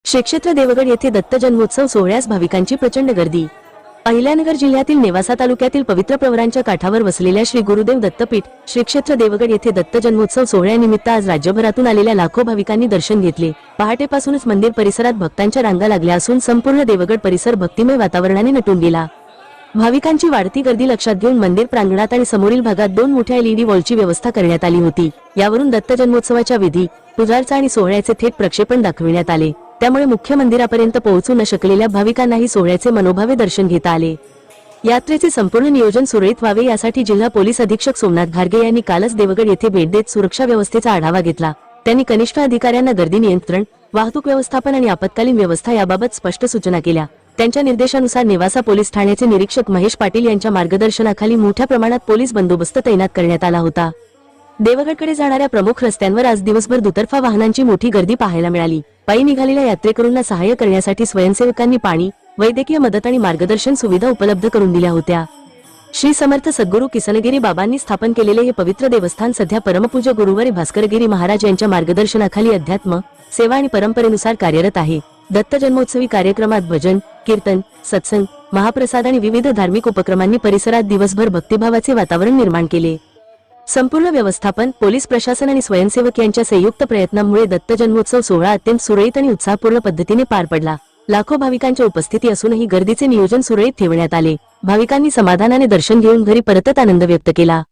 श्री क्षेत्र देवगड येथे दत्त जन्मोत्सव सोहळ्यास भाविकांची प्रचंड गर्दी। अहिल्यानगर जिल्ह्यातील नेवासा तालुक्यातील पवित्र प्रवरांच्या काठावर वसलेल्या श्री गुरुदेव दत्तपीठ श्री क्षेत्र देवगड येथे दत्त जन्मोत्सव सोहळ्यानिमित्त आज राज्यभरातून आलेल्या लाखो भाविकांनी दर्शन घेतले। पहाटेपासूनच मंदिर परिसरात भक्तांच्या रांगा लागल्या असून संपूर्ण देवगड परिसर भक्तिमय वातावरणाने नटून गेला। भाविकांची वाढती गर्दी लक्षात घेऊन मंदिर प्रांगणात आणि समोरील भागात 2 मोठ्या LED वॉलची व्यवस्था करण्यात आली होती। यावरून दत्त जन्मोत्सवाच्या विधी, पूजार्चा आणि सोहळ्याचे थेट प्रक्षेपण दाखविण्यात आले। त्यामुळे मुख्य मंदिरापर्यंत पोहोचू न शकलेल्या भाविकांनाही सोहळ्याचे मनोभावे दर्शन घेता आले। यात्रेचे संपूर्ण नियोजन सुरळीत व्हावे यासाठी जिल्हा पोलीस अधीक्षक सोमनाथ घारगे यांनी कालच देवगड येथे भेट देत सुरक्षा व्यवस्थेचा आढावा घेतला। त्यांनी कनिष्ठ अधिकाऱ्यांना गर्दी नियंत्रण, वाहतूक व्यवस्थापन आणि आपत्कालीन व्यवस्था याबाबत स्पष्ट सूचना केल्या। त्यांच्या निर्देशानुसार नेवासा पोलीस ठाण्याचे निरीक्षक महेश पाटील यांच्या मार्गदर्शनाखाली मोठ्या प्रमाणात पोलीस बंदोबस्त तैनात करण्यात आला होता। देवगडकडे जाणाऱ्या प्रमुख रस्त्यांवर आज दिवसभर दुतर्फा वाहनांची मोठी गर्दी पाहायला मिळाली। पायी निघालेल्या यात्रेकरूंना सहाय्य करण्यासाठी स्वयंसेवकांनी पाणी, वैद्यकीय मदत आणि मार्गदर्शन सुविधा उपलब्ध करून दिल्या होत्या। श्री समर्थ सद्गुरू किसनगिरी बाबांनी स्थापन केलेले हे पवित्र देवस्थान सध्या परमपूज्य गुरुवारी भास्करगिरी महाराज यांच्या मार्गदर्शनाखाली अध्यात्म, सेवा आणि परंपरेनुसार कार्यरत आहे। दत्त जन्मोत्सवी कार्यक्रमात भजन, कीर्तन, सत्संग, महाप्रसाद आणि विविध धार्मिक उपक्रमांनी परिसरात दिवसभर भक्तिभावाचे वातावरण निर्माण केले। संपूर्ण व्यवस्थापन, पोलीस प्रशासन आणि स्वयंसेवक यांच्या संयुक्त प्रयत्नांमुळे दत्त जन्मोत्सव सोहळा अत्यंत सुरळीत आणि उत्साहपूर्ण पद्धतीने पार पडला। लाखो भाविकांच्या उपस्थिती असूनही गर्दीचे नियोजन सुरळीत ठेवण्यात आले। भाविकांनी समाधानाने दर्शन घेऊन घरी परतत आनंद व्यक्त केला।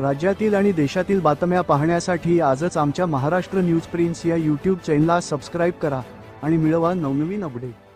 राज्यातील आणि देशातील बातम्या पाहण्यासाठी आजच आमच्या महाराष्ट्र न्यूज प्रिन्स या YouTube चॅनलला सबस्क्राइब करा आणि मिळवा नवनवीन अपडेट।